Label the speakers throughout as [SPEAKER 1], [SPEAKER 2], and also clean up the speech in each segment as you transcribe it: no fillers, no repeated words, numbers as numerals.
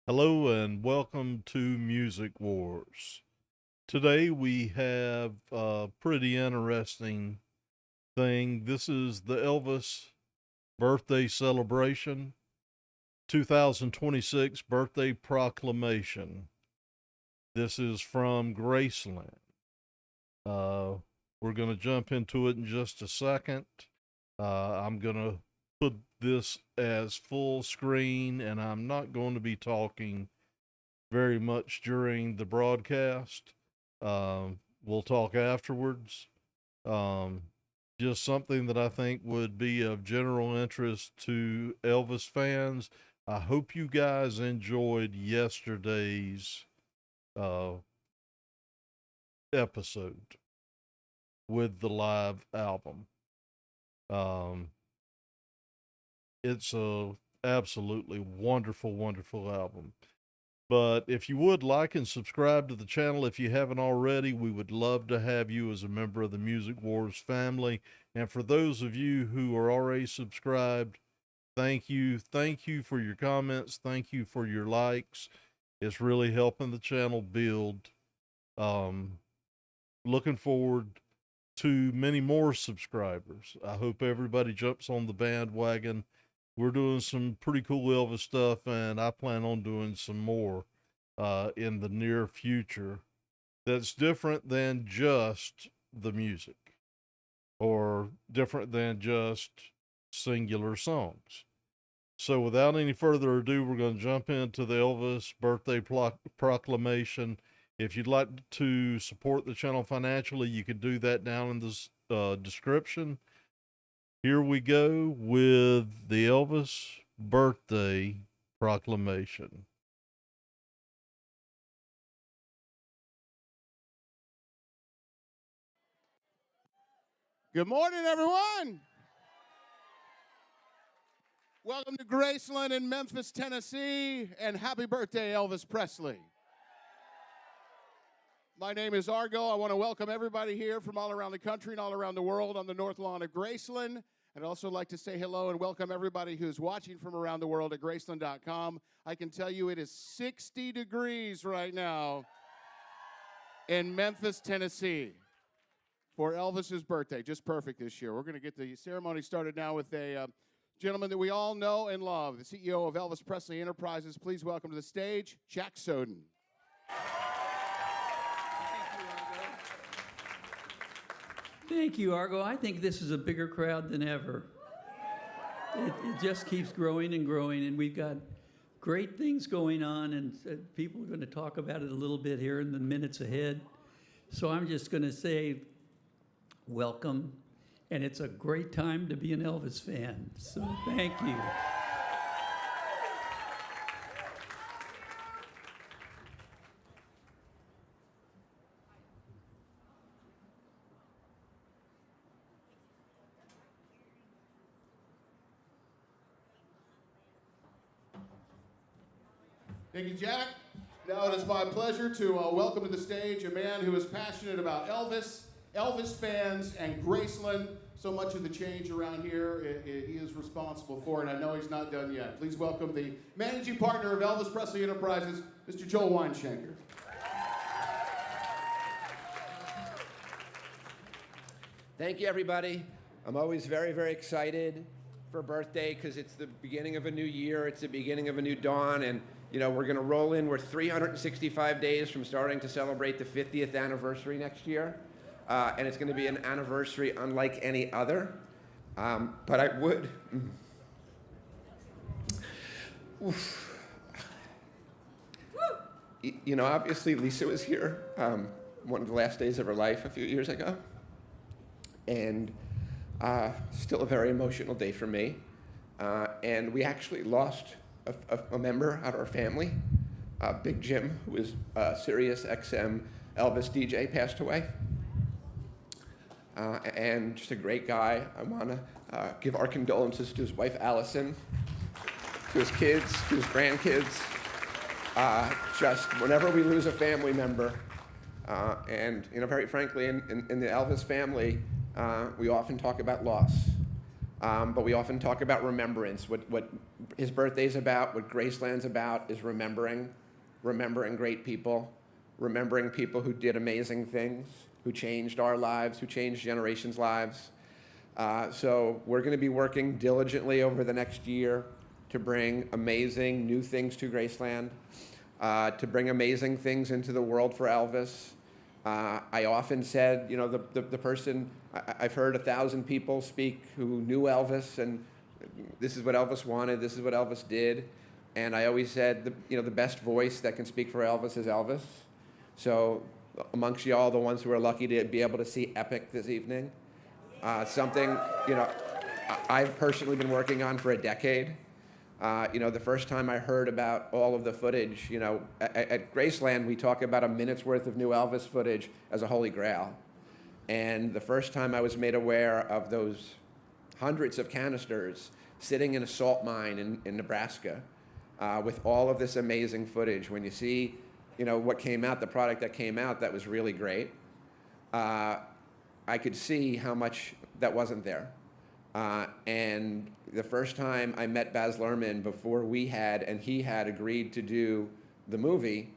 [SPEAKER 1] Hello and welcome to Music Wars. Today we have a pretty interesting thing. This is the Elvis birthday celebration, 2026 birthday proclamation. This is from Graceland. Uh, we're going to jump into it in just a second. I'm going to put this as full screen, and I'm not going to be talking very much during the broadcast. We'll talk afterwards. Um, just something that I think would be of general interest to Elvis fans. I hope you guys enjoyed yesterday's uh, episode with the live album. Um, it's a absolutely wonderful, wonderful album. But if you would like and subscribe to the channel if you haven't already, we would love to have you as a member of the Music Wars family. And for those of you who are already subscribed, thank you. Thank you for your comments. Thank you for your likes. It's really helping the channel build. Um, Looking forward to many more subscribers. I hope everybody jumps on the bandwagon. We're doing some pretty cool Elvis stuff, and I plan on doing some more in the near future that's different than just the music or different than just singular songs. So, without any further ado, we're going to jump into the Elvis birthday proclamation. If you'd like to support the channel financially, you can do that down in the description. Here we go with the Elvis birthday proclamation.
[SPEAKER 2] Good morning, everyone. Welcome to Graceland in Memphis, Tennessee, and happy birthday, Elvis Presley. My name is Argo. I want to welcome everybody here from all around the country and all around the world on the North Lawn of Graceland. I'd also like to say hello and welcome everybody who's watching from around the world at Graceland.com. I can tell you it is 60 degrees right now in Memphis, Tennessee for Elvis's birthday. Just perfect this year. We're going to get the ceremony started now with a gentleman that we all know and love, the CEO of Elvis Presley Enterprises. Please welcome to the stage, Jack Soden.
[SPEAKER 3] Thank you, Argo. I think this is a bigger crowd than ever. It just keeps growing and growing, and we've got great things going on, and people are going to talk about it a little bit here in the minutes ahead. So I'm just going to say welcome, and it's a great time to be an Elvis fan. So thank you.
[SPEAKER 2] Thank you, Jack. Now it is my pleasure to welcome to the stage a man who is passionate about Elvis, Elvis fans, and Graceland. So much of the change around here he is responsible for, and I know he's not done yet. Please welcome the managing partner of Elvis Presley Enterprises, Mr. Joel Weinshanker.
[SPEAKER 4] Thank you, everybody. I'm always very, very excited for a birthday because it's the beginning of a new year. It's the beginning of a new dawn. And, you know, we're going to roll in. We're 365 days from starting to celebrate the 50th anniversary next year. And it's going to be an anniversary unlike any other. But I would... You know, obviously, Lisa was here one of the last days of her life a few years ago. And still a very emotional day for me. And we actually lost a member of our family. Big Jim, who was Sirius XM Elvis DJ, passed away. And just a great guy. I want to give our condolences to his wife, Allison, to his kids, to his grandkids. Just whenever we lose a family member, and you know, very frankly, in the Elvis family, we often talk about loss. But we often talk about remembrance. What his birthday's about, what Graceland's about, is remembering great people, remembering people who did amazing things, who changed our lives, who changed generations' lives. So we're going to be working diligently over the next year to bring amazing new things to Graceland, to bring amazing things into the world for Elvis. I often said, you know, the person, I've heard 1,000 people speak who knew Elvis, and this is what Elvis wanted, this is what Elvis did. And I always said, you know, the best voice that can speak for Elvis is Elvis. So amongst y'all, the ones who are lucky to be able to see Epic this evening, something, you know, I've personally been working on for a decade. You know, the first time I heard about all of the footage, you know, at Graceland, we talk about a minute's worth of new Elvis footage as a holy grail. And the first time I was made aware of those hundreds of canisters sitting in a salt mine in Nebraska, with all of this amazing footage, when you see, you know, what came out, the product that came out, that was really great, I could see how much that wasn't there. And the first time I met Baz Luhrmann, before we had, and he had agreed to do the movie,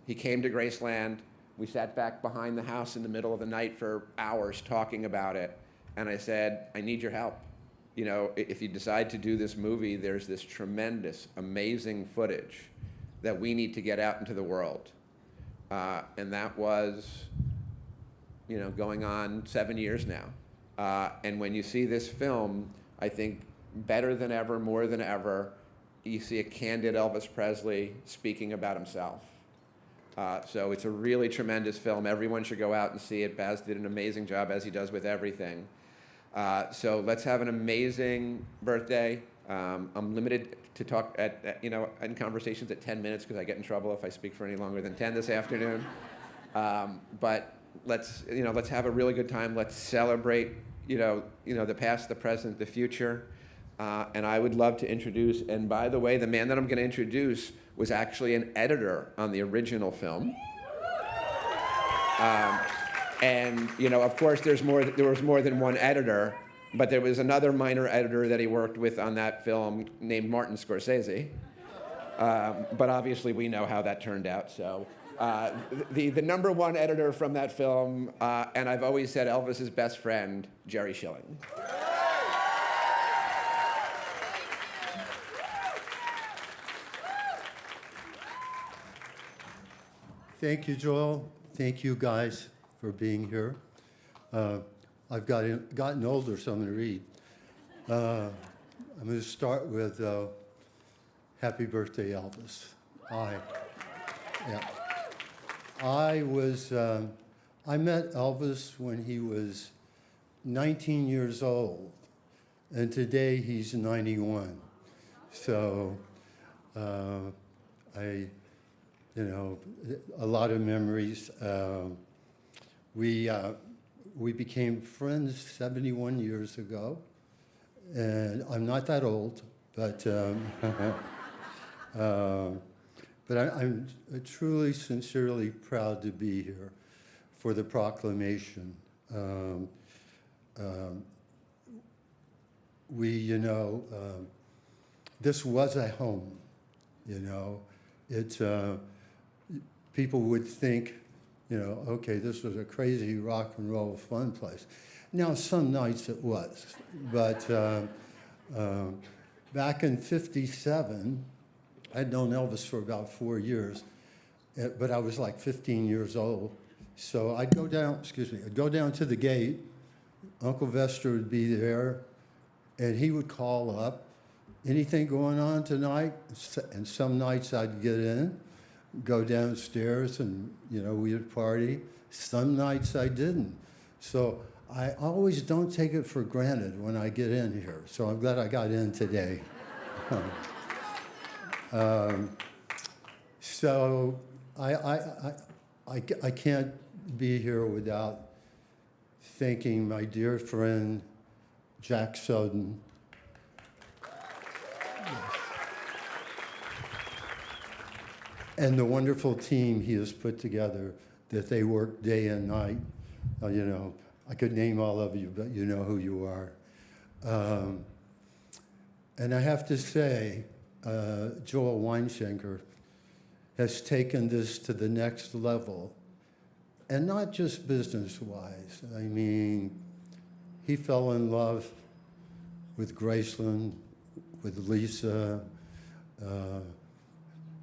[SPEAKER 4] he came to Graceland. We sat back behind the house in the middle of the night for hours talking about it. And I said, I need your help. You know, if you decide to do this movie, there's this tremendous, amazing footage that we need to get out into the world. And that was, you know, going on 7 years now. And when you see this film, I think better than ever, more than ever, you see a candid Elvis Presley speaking about himself. So it's a really tremendous film. Everyone should go out and see it. Baz did an amazing job, as he does with everything. So let's have an amazing birthday. I'm limited to talk you know, in conversations at 10 minutes because I get in trouble if I speak for any longer than 10 this afternoon. But let's have a really good time. Let's celebrate, you know, the past, the present, the future. And I would love to introduce, and by the way, the man that I'm going to introduce was actually an editor on the original film. And, you know, of course, there was more than one editor, but there was another minor editor that he worked with on that film named Martin Scorsese. But obviously, we know how that turned out, so. The number one editor from that film, and I've always said Elvis's best friend, Jerry Schilling.
[SPEAKER 5] Thank you, Joel. Thank you guys for being here. I've gotten older, so I'm going to read. I'm going to start with Happy Birthday, Elvis. I met Elvis when he was 19 years old, and today he's 91. So you know, a lot of memories. We became friends 71 years ago, and I'm not that old, but I'm truly, sincerely proud to be here for the Proclamation. This was a home, you know. People would think, you know, okay, this was a crazy rock and roll fun place. Now, some nights it was, but back in '57, I'd known Elvis for about 4 years, but I was like 15 years old. So I'd go down to the gate. Uncle Vester would be there, and he would call up, anything going on tonight? And some nights I'd get in, go downstairs, and, you know, we'd party. Some nights I didn't. So I always don't take it for granted when I get in here. So I'm glad I got in today. So I can't be here without thanking my dear friend, Jack Soden. And the wonderful team he has put together, that they work day and night. You know, I could name all of you, but you know who you are. Um, and I have to say, Joel Weinschenker has taken this to the next level, and not just business-wise. I mean, he fell in love with Graceland, with Lisa.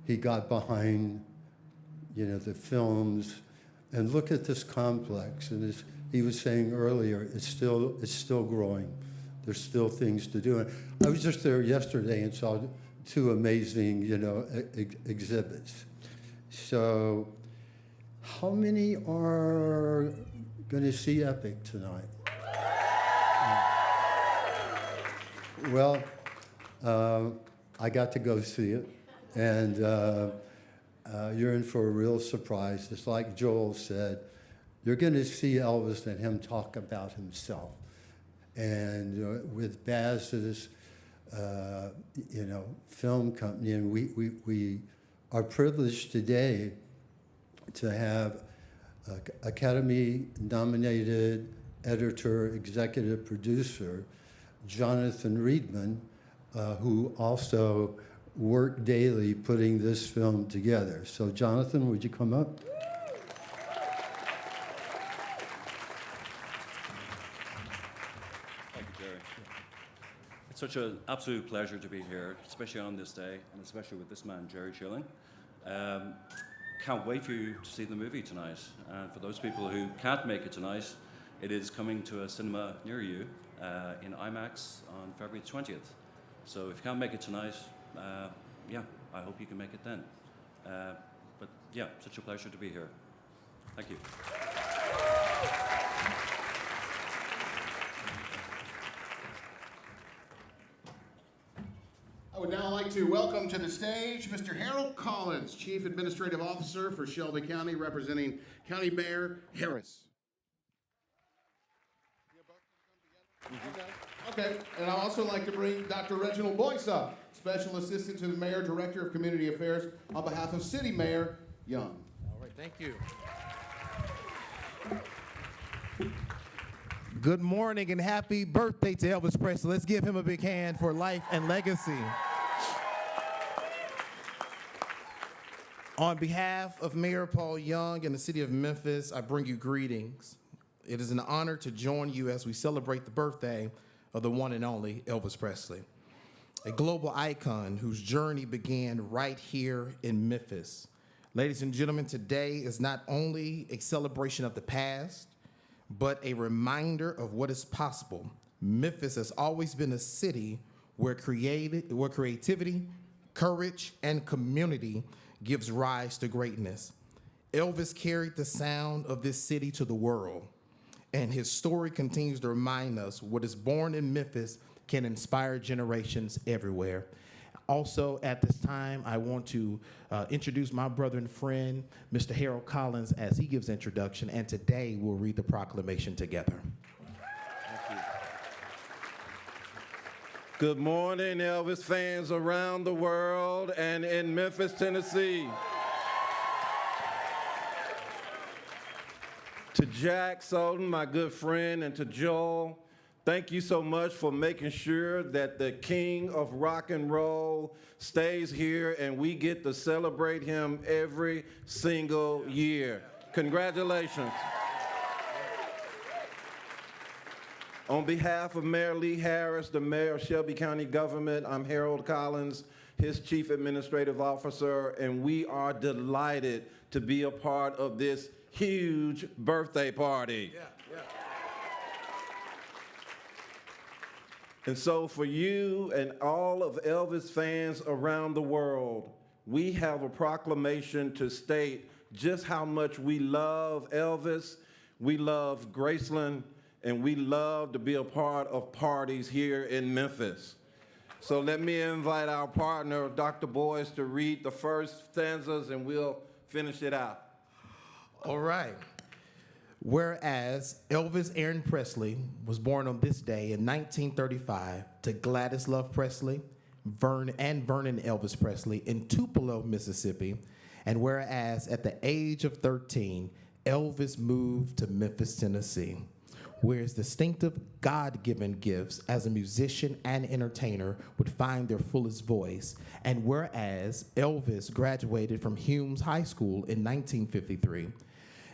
[SPEAKER 5] He got behind, the films, and look at this complex. And as he was saying earlier, it's still growing. There's still things to do. And I was just there yesterday and saw two amazing, exhibits. So, how many are going to see Epic tonight? Well, I got to go see it, and you're in for a real surprise. It's like Joel said, you're going to see Elvis and him talk about himself. And with Baz's, film company, and we are privileged today to have Academy-nominated editor, executive producer, Jonathan Reedman, who also worked daily putting this film together. So Jonathan, would you come up?
[SPEAKER 6] Thank you, Jerry. It's such an absolute pleasure to be here, especially on this day, and especially with this man, Jerry Schilling. Can't wait for you to see the movie tonight. And for those people who can't make it tonight, it is coming to a cinema near you in IMAX on February 20th. So if you can't make it tonight, I hope you can make it then. But yeah, such a pleasure to be here. Thank you.
[SPEAKER 2] I would now like to welcome to the stage Mr. Harold Collins, Chief Administrative Officer for Shelby County, representing County Mayor Harris. Okay, and I'd also like to bring Dr. Reginald Boyce up, Special Assistant to the Mayor, Director of Community Affairs, on behalf of City Mayor Young.
[SPEAKER 7] All right, thank you. Good morning and happy birthday to Elvis Presley. Let's give him a big hand for life and legacy. On behalf of Mayor Paul Young and the city of Memphis, I bring you greetings. It is an honor to join you as we celebrate the birthday of the one and only Elvis Presley, a global icon whose journey began right here in Memphis. Ladies and gentlemen, today is not only a celebration of the past, but a reminder of what is possible. Memphis has always been a city where creativity, courage, and community gives rise to greatness. Elvis carried the sound of this city to the world, and his story continues to remind us what is born in Memphis can inspire generations everywhere. Also, at this time, I want to introduce my brother and friend, Mr. Harold Collins, as he gives introduction, and today we'll read the proclamation together.
[SPEAKER 8] Good morning, Elvis fans around the world and in Memphis, Tennessee. To Jack Soden, my good friend, and to Joel, thank you so much for making sure that the king of rock and roll stays here and we get to celebrate him every single year. Congratulations. On behalf of Mayor Lee Harris, the mayor of Shelby County government, I'm Harold Collins, his chief administrative officer, and we are delighted to be a part of this huge birthday party. And so for you and all of Elvis fans around the world, we have a proclamation to state just how much we love Elvis, we love Graceland, and we love to be a part of parties here in Memphis. So let me invite our partner, Dr. Boyce, to read the first stanzas and we'll finish it out.
[SPEAKER 7] All right. Whereas Elvis Aaron Presley was born on this day in 1935 to Gladys Love Presley Vernon Elvis Presley in Tupelo, Mississippi, and whereas at the age of 13, Elvis moved to Memphis, Tennessee. where his distinctive God-given gifts as a musician and entertainer would find their fullest voice, and whereas Elvis graduated from Humes High School in 1953,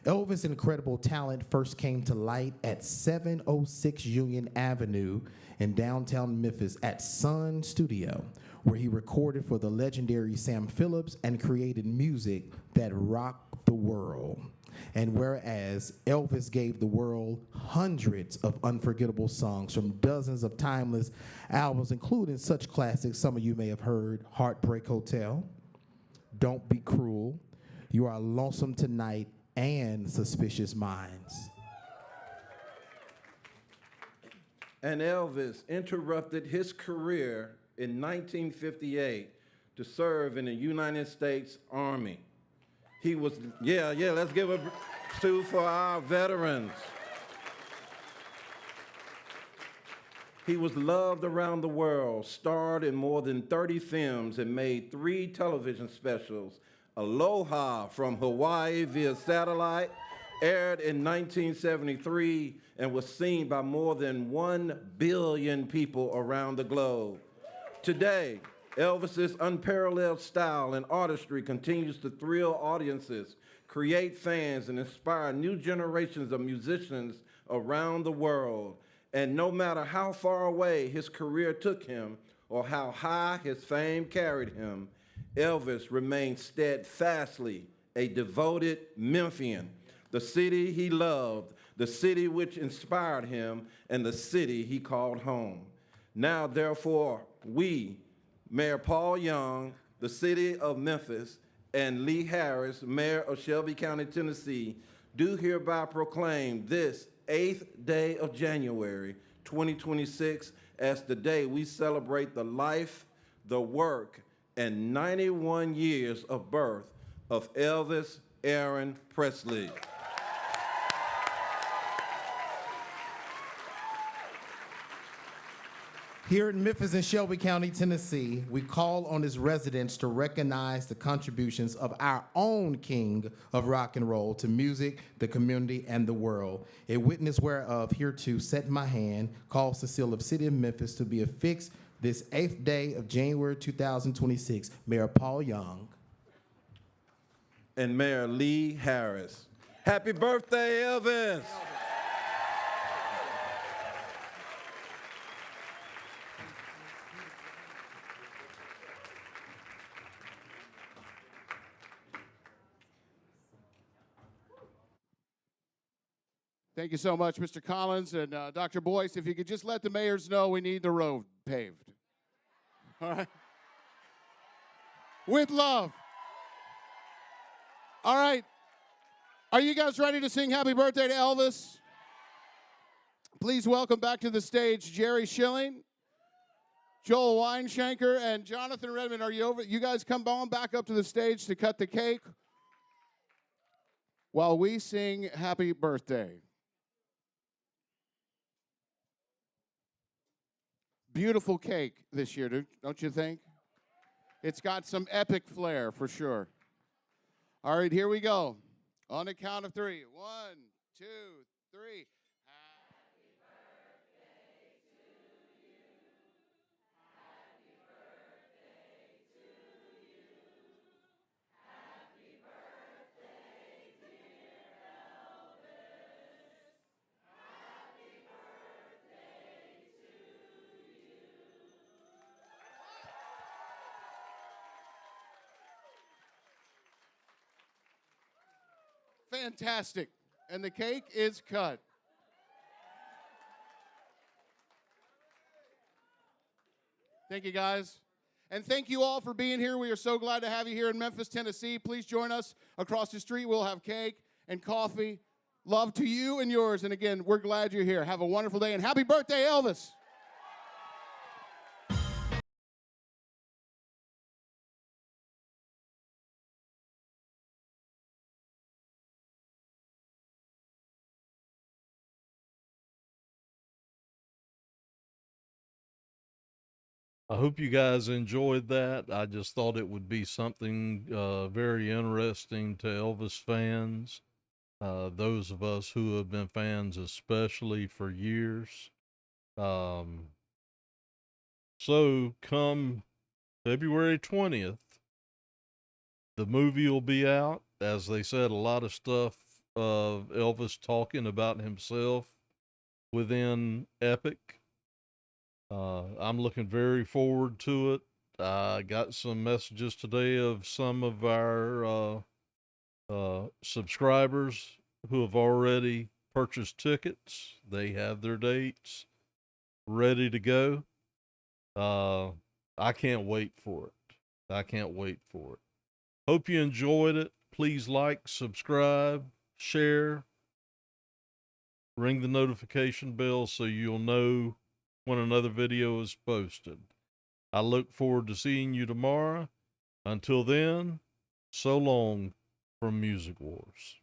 [SPEAKER 7] Elvis' incredible talent first came to light at 706 Union Avenue in downtown Memphis at Sun Studio, where he recorded for the legendary Sam Phillips and created music that rocked the world. And whereas Elvis gave the world hundreds of unforgettable songs from dozens of timeless albums, including such classics some of you may have heard, Heartbreak Hotel, Don't Be Cruel, You Are Lonesome Tonight, and Suspicious Minds.
[SPEAKER 8] And Elvis interrupted his career in 1958 to serve in the United States Army. He was, let's give a two for our veterans. He was loved around the world, starred in more than 30 films, and made 3 television specials. Aloha from Hawaii via satellite, aired in 1973 and was seen by more than 1 billion people around the globe. Today, Elvis's unparalleled style and artistry continues to thrill audiences, create fans, and inspire new generations of musicians around the world. And no matter how far away his career took him or how high his fame carried him, Elvis remained steadfastly a devoted Memphian, the city he loved, the city which inspired him, and the city he called home. Now, therefore, we, Mayor Paul Young, the city of Memphis, and Lee Harris, Mayor of Shelby County, Tennessee, do hereby proclaim this 8th day of January, 2026, as the day we celebrate the life, the work, and 91 years of birth of Elvis Aaron Presley.
[SPEAKER 7] Here in Memphis and Shelby County, Tennessee, we call on its residents to recognize the contributions of our own king of rock and roll to music, the community, and the world. A witness whereof hereto set my hand calls the seal of City of Memphis to be affixed this 8th day of January 2026. Mayor Paul Young.
[SPEAKER 8] And Mayor Lee Harris. Happy birthday, Elvis!
[SPEAKER 2] Thank you so much, Mr. Collins and Dr. Boyce. If you could just let the mayors know we need the road paved. All right? With love. All right. Are you guys ready to sing happy birthday to Elvis? Please welcome back to the stage Jerry Schilling, Joel Weinshanker, and Jonathan Redmond. Are you over? You guys come on back up to the stage to cut the cake while we sing happy birthday. Beautiful cake this year, don't you think? It's got some epic flair for sure. All right, here we go. On the count of 3. 1, 2, 3. Fantastic. And the cake is cut. Thank you, guys. And thank you all for being here. We are so glad to have you here in Memphis, Tennessee. Please join us across the street. We'll have cake and coffee. Love to you and yours. And again, we're glad you're here. Have a wonderful day. And happy birthday, Elvis.
[SPEAKER 1] I hope you guys enjoyed that. I just thought it would be something very interesting to Elvis fans. those of us who have been fans, especially for years. Um, so come February 20th, the movie will be out. As they said, a lot of stuff of Elvis talking about himself within Epic. I'm looking very forward to it. I got some messages today of some of our subscribers who have already purchased tickets. They have their dates ready to go. I can't wait for it. I can't wait for it. Hope you enjoyed it. Please like, subscribe, share, ring the notification bell so you'll know when another video is posted. I look forward to seeing you tomorrow. Until then, so long from Music Wars.